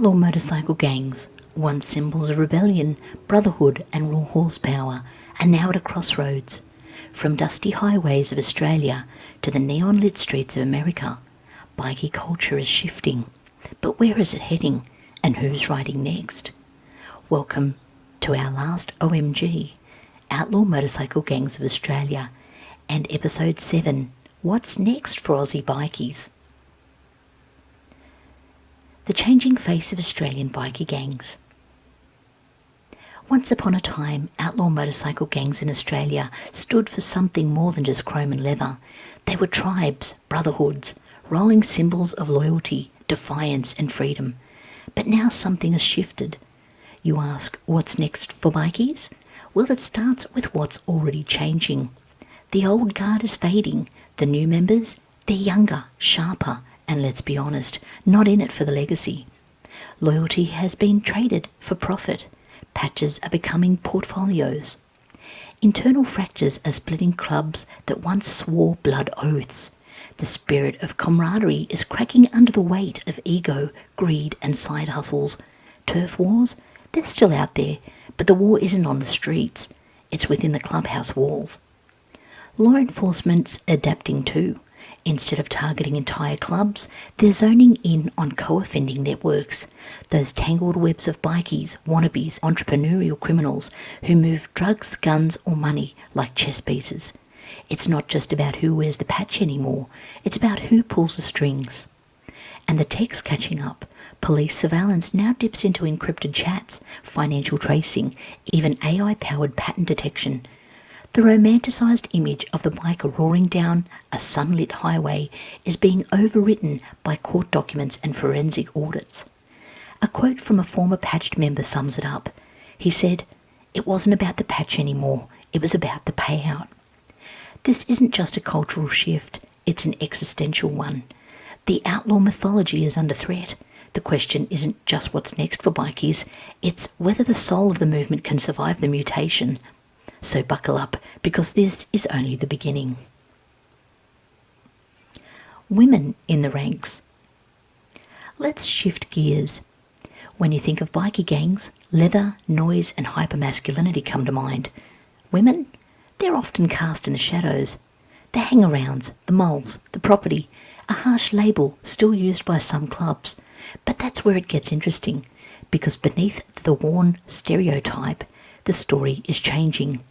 Outlaw motorcycle gangs, once symbols of rebellion, brotherhood and raw horsepower, are now at a crossroads. From dusty highways of Australia to the neon-lit streets of America, bikie culture is shifting. But where is it heading, and who's riding next? Welcome to our last OMG, Outlaw Motorcycle Gangs of Australia, and Episode 7, What's Next for Aussie Bikies? The changing face of Australian bikie gangs. Once upon a time, outlaw motorcycle gangs in Australia stood for something more than just chrome and leather. They were tribes, brotherhoods, rolling symbols of loyalty, defiance and freedom. But now something has shifted. You ask, what's next for bikies? Well, it starts with what's already changing. The old guard is fading. The new members, they're younger, sharper, and let's be honest, not in it for the legacy. Loyalty has been traded for profit. Patches are becoming portfolios. Internal fractures are splitting clubs that once swore blood oaths. The spirit of camaraderie is cracking under the weight of ego, greed and side hustles. Turf wars? They're still out there, but the war isn't on the streets. It's within the clubhouse walls. Law enforcement's adapting too. Instead of targeting entire clubs, they're zoning in on co-offending networks, those tangled webs of bikies, wannabes, entrepreneurial criminals who move drugs, guns or money like chess pieces. It's not just about who wears the patch anymore, it's about who pulls the strings. And the tech's catching up. Police surveillance now dips into encrypted chats, financial tracing, even AI-powered pattern detection. The romanticised image of the biker roaring down a sunlit highway is being overwritten by court documents and forensic audits. A quote from a former patched member sums it up. He said, "It wasn't about the patch anymore, it was about the payout." This isn't just a cultural shift, it's an existential one. The outlaw mythology is under threat. The question isn't just what's next for bikies, it's whether the soul of the movement can survive the mutation. So buckle up, because this is only the beginning. Women in the ranks. Let's shift gears. When you think of bikie gangs, leather, noise and hypermasculinity come to mind. Women? They're often cast in the shadows. The hang-arounds, the moles, the property, a harsh label still used by some clubs. But that's where it gets interesting, because beneath the worn stereotype, the story is changing.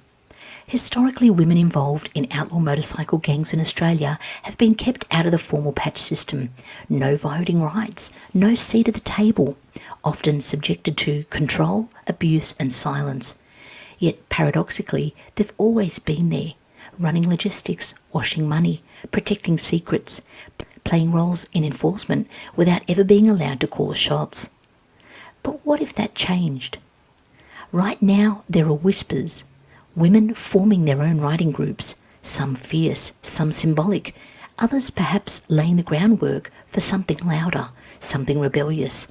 Historically, women involved in outlaw motorcycle gangs in Australia have been kept out of the formal patch system. No voting rights, no seat at the table, often subjected to control, abuse and silence. Yet paradoxically, they've always been there, running logistics, washing money, protecting secrets, playing roles in enforcement without ever being allowed to call the shots. But what if that changed? Right now, there are whispers. Women forming their own riding groups, some fierce, some symbolic, others perhaps laying the groundwork for something louder, something rebellious.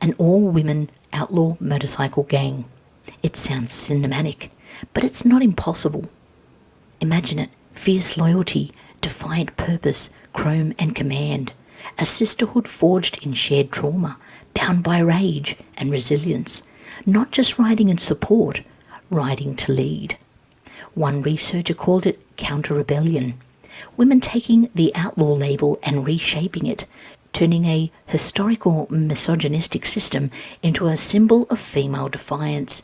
An all-women outlaw motorcycle gang. It sounds cinematic, but it's not impossible. Imagine it, fierce loyalty, defiant purpose, chrome and command, a sisterhood forged in shared trauma, bound by rage and resilience, not just riding in support, riding to lead. One researcher called it counter-rebellion. Women taking the outlaw label and reshaping it, turning a historical misogynistic system into a symbol of female defiance.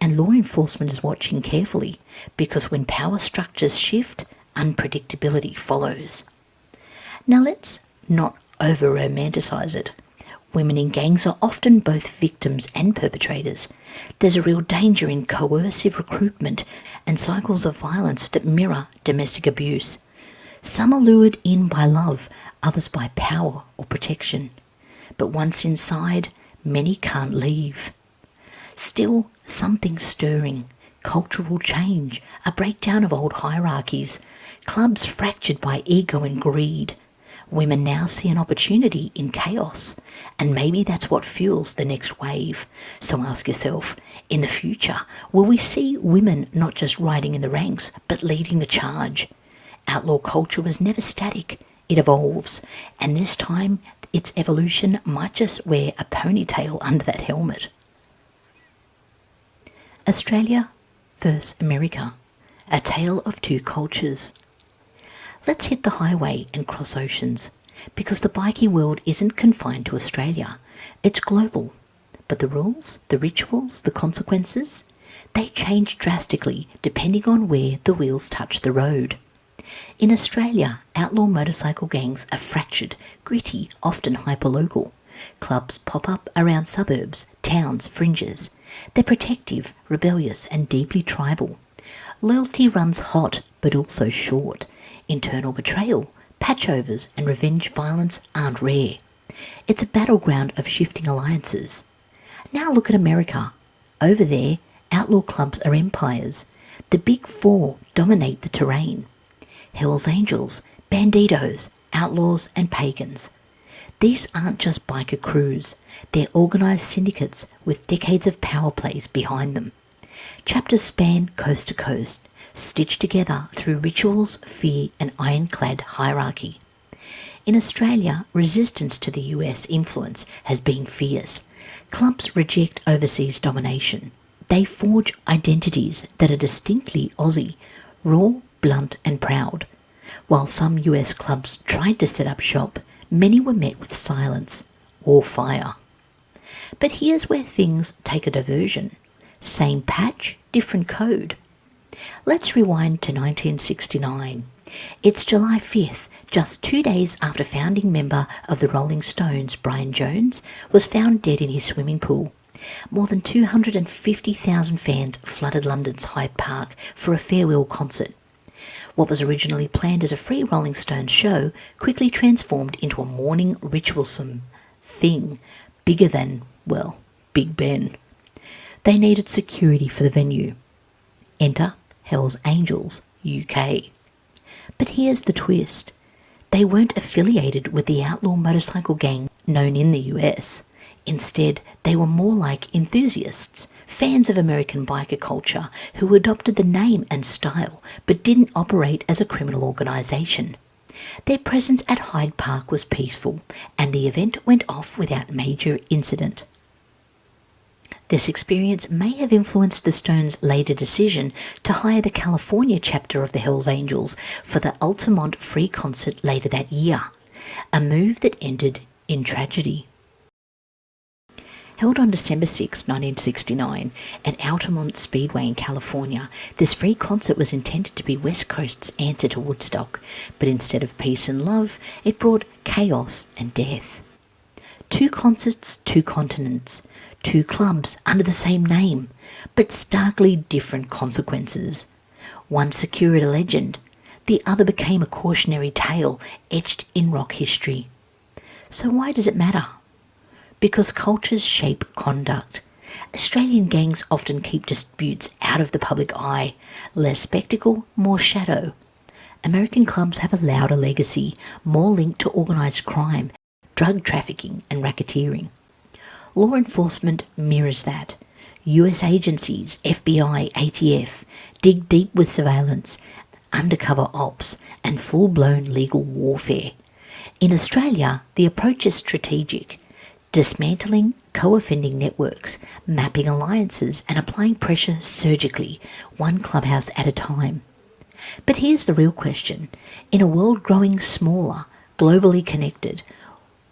And law enforcement is watching carefully, because when power structures shift, unpredictability follows. Now let's not over-romanticise it. Women in gangs are often both victims and perpetrators. There's a real danger in coercive recruitment and cycles of violence that mirror domestic abuse. Some are lured in by love, others by power or protection. But once inside, many can't leave. Still, something's stirring. Cultural change, a breakdown of old hierarchies, clubs fractured by ego and greed. Women now see an opportunity in chaos, and maybe that's what fuels the next wave. So ask yourself, in the future, will we see women not just riding in the ranks, but leading the charge? Outlaw culture was never static, it evolves, and this time its evolution might just wear a ponytail under that helmet. Australia versus America, a tale of two cultures. Let's hit the highway and cross oceans, because the bikie world isn't confined to Australia, it's global. But the rules, the rituals, the consequences, they change drastically depending on where the wheels touch the road. In Australia, outlaw motorcycle gangs are fractured, gritty, often hyperlocal. Clubs pop up around suburbs, towns, fringes. They're protective, rebellious and deeply tribal. Loyalty runs hot but also short. Internal betrayal, patchovers and revenge violence aren't rare. It's a battleground of shifting alliances. Now look at America. Over there, outlaw clubs are empires. The big four dominate the terrain. Hells Angels, Banditos, Outlaws and Pagans. These aren't just biker crews, they're organised syndicates with decades of power plays behind them. Chapters span coast to coast, stitched together through rituals, fear and ironclad hierarchy. In Australia, resistance to the US influence has been fierce. Clubs reject overseas domination. They forge identities that are distinctly Aussie, raw, blunt and proud. While some US clubs tried to set up shop, many were met with silence or fire. But here's where things take a diversion. Same patch, different code. Let's rewind to 1969. It's July 5th, just 2 days after founding member of the Rolling Stones, Brian Jones, was found dead in his swimming pool. More than 250,000 fans flooded London's Hyde Park for a farewell concert. What was originally planned as a free Rolling Stones show quickly transformed into a mourning ritualsome thing, bigger than, well, Big Ben. They needed security for the venue. Enter Hells Angels, UK. But here's the twist. They weren't affiliated with the outlaw motorcycle gang known in the US. Instead, they were more like enthusiasts, fans of American biker culture who adopted the name and style but didn't operate as a criminal organisation. Their presence at Hyde Park was peaceful and the event went off without major incident. This experience may have influenced the Stones' later decision to hire the California chapter of the Hells Angels for the Altamont free concert later that year, a move that ended in tragedy. Held on December 6, 1969, at Altamont Speedway in California, this free concert was intended to be West Coast's answer to Woodstock, but instead of peace and love, it brought chaos and death. 2 concerts, 2 continents, 2 clubs under the same name, but starkly different consequences. One secured a legend, the other became a cautionary tale etched in rock history. So why does it matter? Because cultures shape conduct. Australian gangs often keep disputes out of the public eye, less spectacle, more shadow. American clubs have a louder legacy, more linked to organised crime, drug trafficking and racketeering. Law enforcement mirrors that. US agencies, FBI, ATF, dig deep with surveillance, undercover ops and full-blown legal warfare. In Australia, the approach is strategic, dismantling co-offending networks, mapping alliances and applying pressure surgically, one clubhouse at a time. But here's the real question. In a world growing smaller, globally connected,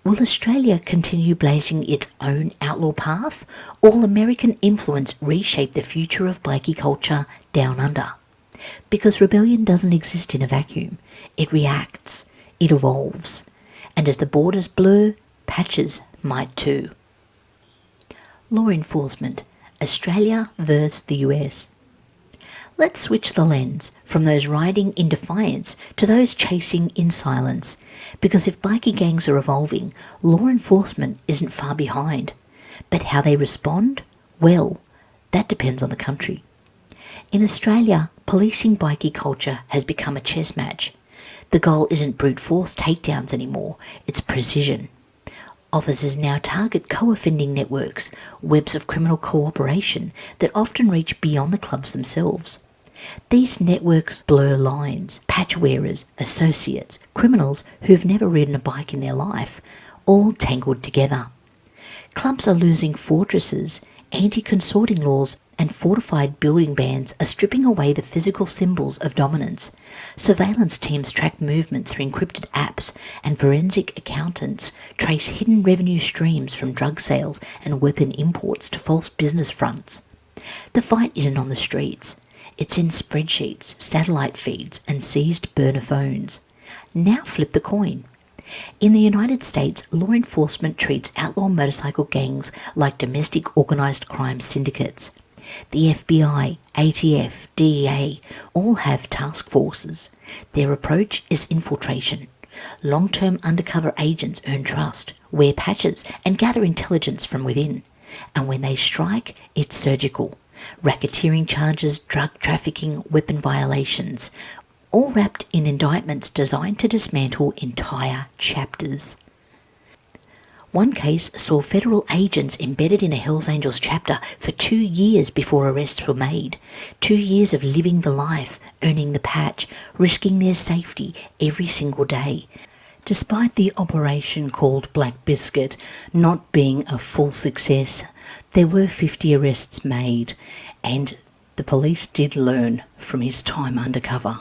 will Australia continue blazing its own outlaw path, or will American influence reshape the future of bikie culture down under? Because rebellion doesn't exist in a vacuum. It reacts, it evolves, and as the borders blur, patches might too. Law enforcement, Australia versus the US. Let's switch the lens from those riding in defiance to those chasing in silence, because if bikie gangs are evolving, law enforcement isn't far behind. But how they respond? Well, that depends on the country. In Australia, policing bikie culture has become a chess match. The goal isn't brute force takedowns anymore, it's precision. Officers now target co-offending networks, webs of criminal cooperation that often reach beyond the clubs themselves. These networks blur lines, patch wearers, associates, criminals who've never ridden a bike in their life, all tangled together. Clubs are losing fortresses, anti-consorting laws and fortified building bans are stripping away the physical symbols of dominance. Surveillance teams track movement through encrypted apps, and forensic accountants trace hidden revenue streams from drug sales and weapon imports to false business fronts. The fight isn't on the streets. It's in spreadsheets, satellite feeds, and seized burner phones. Now flip the coin. In the United States, law enforcement treats outlaw motorcycle gangs like domestic organised crime syndicates. The FBI, ATF, DEA all have task forces. Their approach is infiltration. Long-term undercover agents earn trust, wear patches, and gather intelligence from within. And when they strike, it's surgical. Racketeering charges, drug trafficking, weapon violations, all wrapped in indictments designed to dismantle entire chapters. One case saw federal agents embedded in a Hells Angels chapter for 2 years before arrests were made. 2 years of living the life, earning the patch, risking their safety every single day. Despite the operation called Black Biscuit not being a full success, there were 50 arrests made, and the police did learn from his time undercover.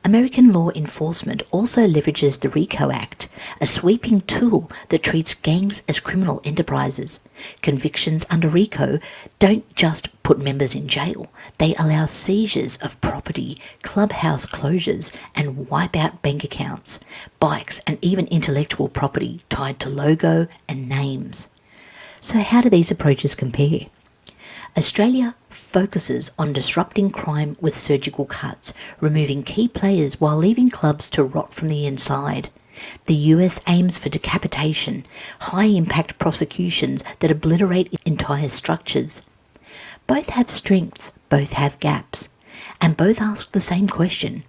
American law enforcement also leverages the RICO Act, a sweeping tool that treats gangs as criminal enterprises. Convictions under RICO don't just put members in jail, they allow seizures of property, clubhouse closures, and wipe out bank accounts, bikes, and even intellectual property tied to logo and names. So how do these approaches compare? Australia focuses on disrupting crime with surgical cuts, removing key players while leaving clubs to rot from the inside. The US aims for decapitation, high-impact prosecutions that obliterate entire structures. Both have strengths, both have gaps, and both ask the same question.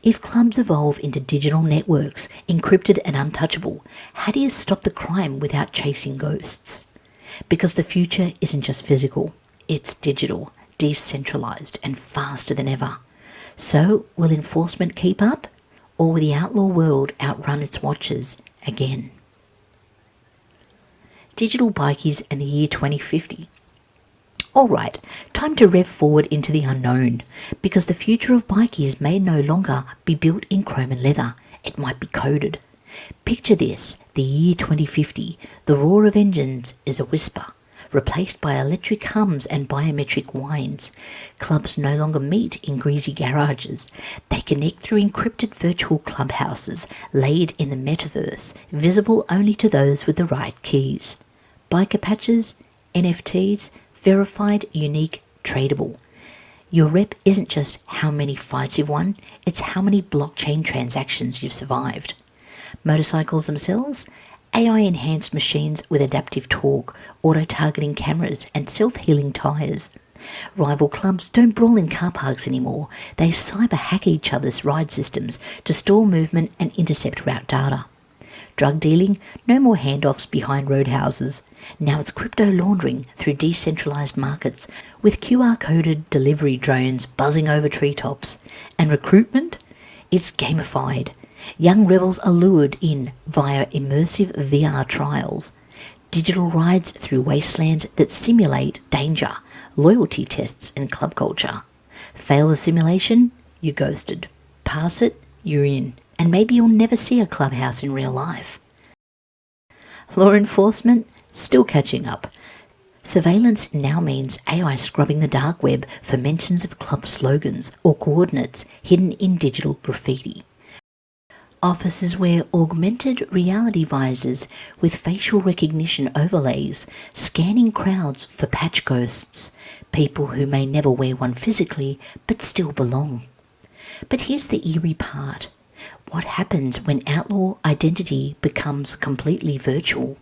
If clubs evolve into digital networks, encrypted and untouchable, how do you stop the crime without chasing ghosts? Because the future isn't just physical. It's digital, decentralised, and faster than ever. So, will enforcement keep up, or will the outlaw world outrun its watchers again? Digital bikies and the year 2050. Alright, time to rev forward into the unknown, because the future of bikies may no longer be built in chrome and leather. It might be coded. Picture this, the year 2050, the roar of engines is a whisper, replaced by electric hums and biometric whines. Clubs no longer meet in greasy garages. They connect through encrypted virtual clubhouses laid in the metaverse, visible only to those with the right keys. Biker patches, NFTs, verified, unique, tradable. Your rep isn't just how many fights you've won, it's how many blockchain transactions you've survived. Motorcycles themselves? AI-enhanced machines with adaptive torque, auto-targeting cameras and self-healing tyres. Rival clubs don't brawl in car parks anymore. They cyber-hack each other's ride systems to store movement and intercept route data. Drug dealing? No more handoffs behind roadhouses. Now it's crypto laundering through decentralised markets with QR-coded delivery drones buzzing over treetops. And recruitment? It's gamified. Young rebels are lured in via immersive VR trials, digital rides through wastelands that simulate danger, loyalty tests and club culture. Fail the simulation, you're ghosted. Pass it, you're in. And maybe you'll never see a clubhouse in real life. Law enforcement, still catching up. Surveillance now means AI scrubbing the dark web for mentions of club slogans or coordinates hidden in digital graffiti. Officers wear augmented reality visors with facial recognition overlays, scanning crowds for patch ghosts, people who may never wear one physically but still belong. But here's the eerie part. What happens when outlaw identity becomes completely virtual?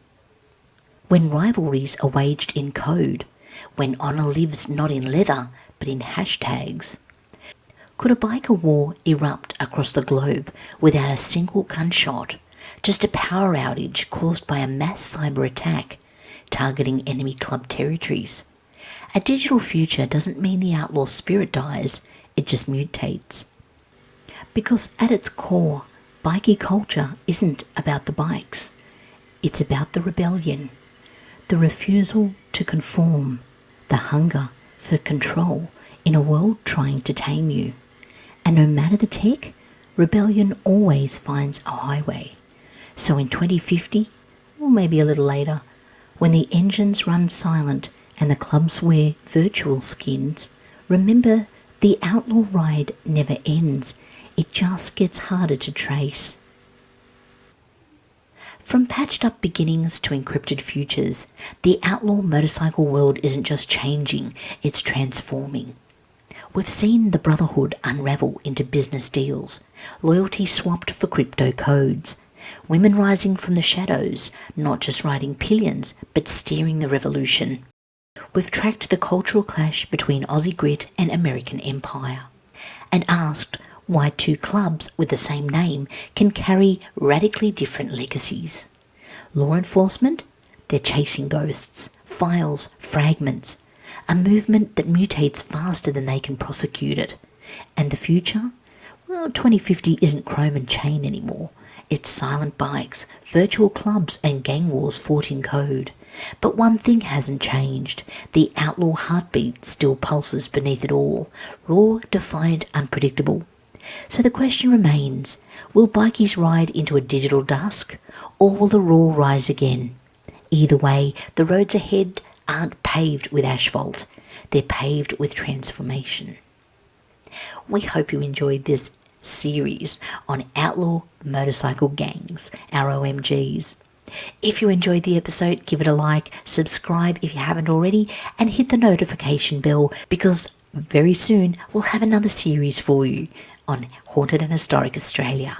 When rivalries are waged in code, when honour lives not in leather but in hashtags? Could a biker war erupt across the globe without a single gunshot, just a power outage caused by a mass cyber attack targeting enemy club territories? A digital future doesn't mean the outlaw spirit dies, it just mutates. Because at its core, bikie culture isn't about the bikes, It's about the rebellion, the refusal to conform, the hunger for control in a world trying to tame you. And no matter the tech, rebellion always finds a highway. So in 2050, or maybe a little later, when the engines run silent and the clubs wear virtual skins, remember the outlaw ride never ends. It just gets harder to trace. From patched up beginnings to encrypted futures, the outlaw motorcycle world isn't just changing, it's transforming. We've seen the brotherhood unravel into business deals, loyalty swapped for crypto codes, women rising from the shadows, not just riding pillions, but steering the revolution. We've tracked the cultural clash between Aussie grit and American empire, and asked why two clubs with the same name can carry radically different legacies. Law enforcement? They're chasing ghosts, files, fragments, a movement that mutates faster than they can prosecute it. And the future? Well, 2050 isn't chrome and chain anymore. It's silent bikes, virtual clubs and gang wars fought in code. But one thing hasn't changed. The outlaw heartbeat still pulses beneath it all, raw, defiant, unpredictable. So the question remains, will bikies ride into a digital dusk, or will the raw rise again? Either way, the roads ahead aren't paved with asphalt. They're paved with transformation. We hope you enjoyed this series on outlaw motorcycle gangs, our OMGs. If you enjoyed the episode, give it a like, subscribe if you haven't already, and hit the notification bell, because very soon we'll have another series for you on Haunted and Historic Australia.